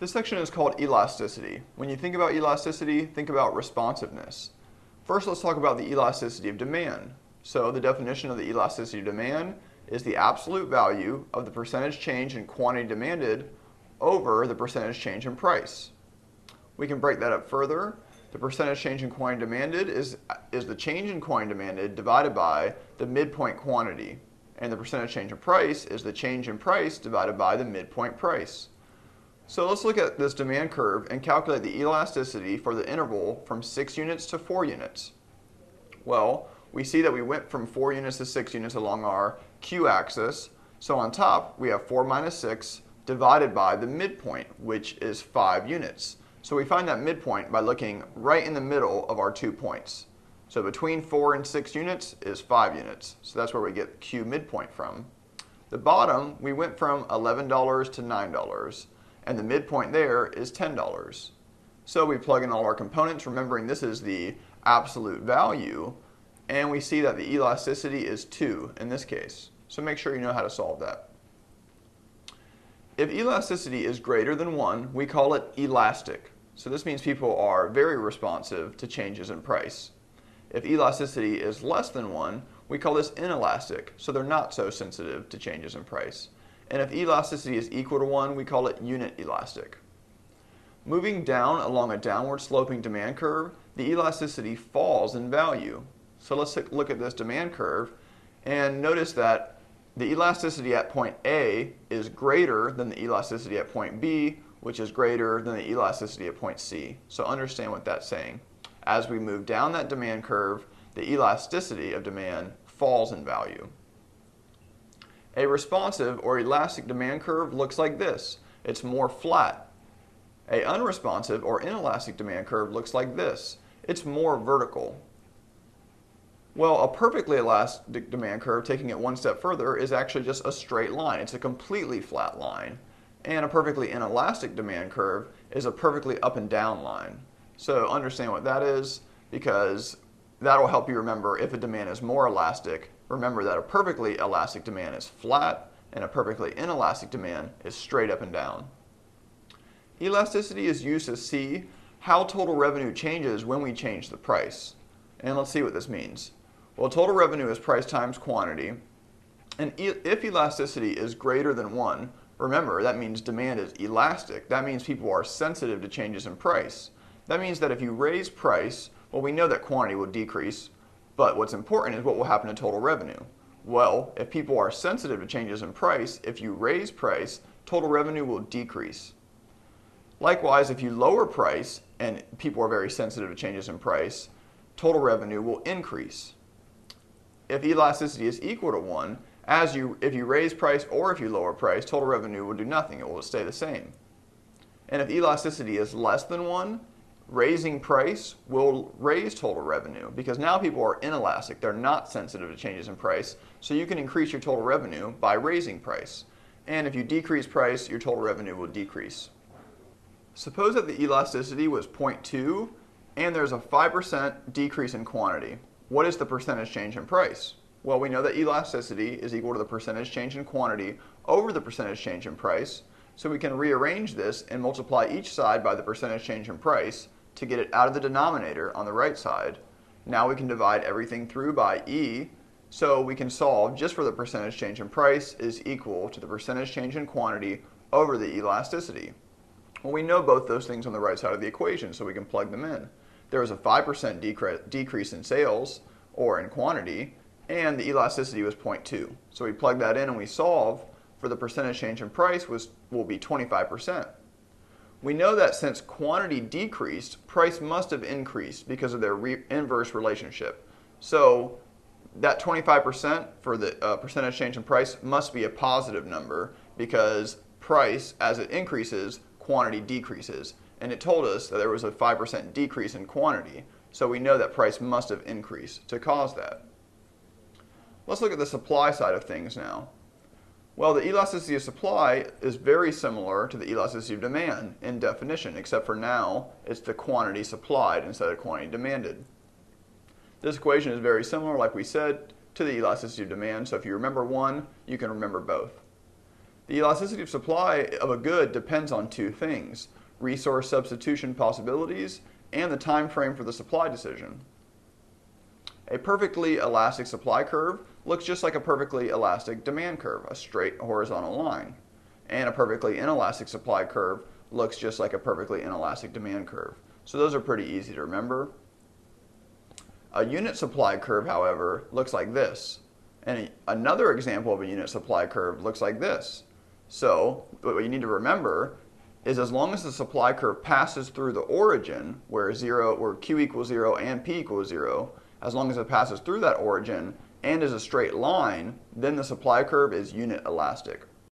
This section is called elasticity. When you think about elasticity, think about responsiveness. First, let's talk about the elasticity of demand. So the definition of the elasticity of demand is the absolute value of the percentage change in quantity demanded over the percentage change in price. We can break that up further. The percentage change in quantity demanded is the change in quantity demanded divided by the midpoint quantity. And the percentage change in price is the change in price divided by the midpoint price. So let's look at this demand curve and calculate the elasticity for the interval from 6 units to 4 units. Well, we see that we went from 4 units to 6 units along our q-axis. So on top, we have 4 minus 6 divided by the midpoint, which is 5 units. So we find that midpoint by looking right in the middle of our 2 points. So between 4 and 6 units is 5 units. So that's where we get q midpoint from. The bottom, we went from $11 to $9. And the midpoint there is $10. So we plug in all our components, remembering this is the absolute value, and we see that the elasticity is 2 in this case. So make sure you know how to solve that. If elasticity is greater than 1, we call it elastic. So this means people are very responsive to changes in price. If elasticity is less than 1, we call this inelastic. So they're not so sensitive to changes in price. And if elasticity is equal to 1, we call it unit elastic. Moving down along a downward sloping demand curve, the elasticity falls in value. So let's look at this demand curve and notice that the elasticity at point A is greater than the elasticity at point B, which is greater than the elasticity at point C. So understand what that's saying. As we move down that demand curve, the elasticity of demand falls in value. A responsive or elastic demand curve looks like this. It's more flat. A unresponsive or inelastic demand curve looks like this. It's more vertical. Well, a perfectly elastic demand curve, taking it one step further, is actually just a straight line. It's a completely flat line. And a perfectly inelastic demand curve is a perfectly up and down line. So understand what that is, because that will help you remember if a demand is more elastic. Remember that a perfectly elastic demand is flat and a perfectly inelastic demand is straight up and down. Elasticity is used to see how total revenue changes when we change the price. And let's see what this means. Well, total revenue is price times quantity. And if elasticity is greater than 1, remember that means demand is elastic. That means people are sensitive to changes in price. That means that if you raise price, well, we know that quantity will decrease. But what's important is what will happen to total revenue. Well, if people are sensitive to changes in price, if you raise price, total revenue will decrease. Likewise, if you lower price and people are very sensitive to changes in price, total revenue will increase. If elasticity is equal to 1, if you raise price or if you lower price, total revenue will do nothing. It will stay the same. And if elasticity is less than 1, raising price will raise total revenue because now people are inelastic. They're not sensitive to changes in price. So you can increase your total revenue by raising price. And if you decrease price, your total revenue will decrease. Suppose that the elasticity was 0.2 and there's a 5% decrease in quantity. What is the percentage change in price? Well, we know that elasticity is equal to the percentage change in quantity over the percentage change in price. So we can rearrange this and multiply each side by the percentage change in price to get it out of the denominator on the right side. Now we can divide everything through by E, so we can solve just for the percentage change in price is equal to the percentage change in quantity over the elasticity. Well, we know both those things on the right side of the equation, so we can plug them in. There was a 5% decrease in sales, or in quantity, and the elasticity was 0.2. So we plug that in and we solve for the percentage change in price will be 25%. We know that since quantity decreased, price must have increased because of their inverse relationship. So that 25% for the percentage change in price must be a positive number because price, as it increases, quantity decreases. And it told us that there was a 5% decrease in quantity. So we know that price must have increased to cause that. Let's look at the supply side of things now. Well, the elasticity of supply is very similar to the elasticity of demand in definition, except for now it's the quantity supplied instead of quantity demanded. This equation is very similar, like we said, to the elasticity of demand, so if you remember one, you can remember both. The elasticity of supply of a good depends on two things: resource substitution possibilities and the time frame for the supply decision. A perfectly elastic supply curve looks just like a perfectly elastic demand curve, a straight horizontal line. And a perfectly inelastic supply curve looks just like a perfectly inelastic demand curve. So those are pretty easy to remember. A unit supply curve, however, looks like this. And another example of a unit supply curve looks like this. So what you need to remember is as long as the supply curve passes through the origin, where Q equals 0 and P equals 0, as long as it passes through that origin and is a straight line, then the supply curve is unit elastic.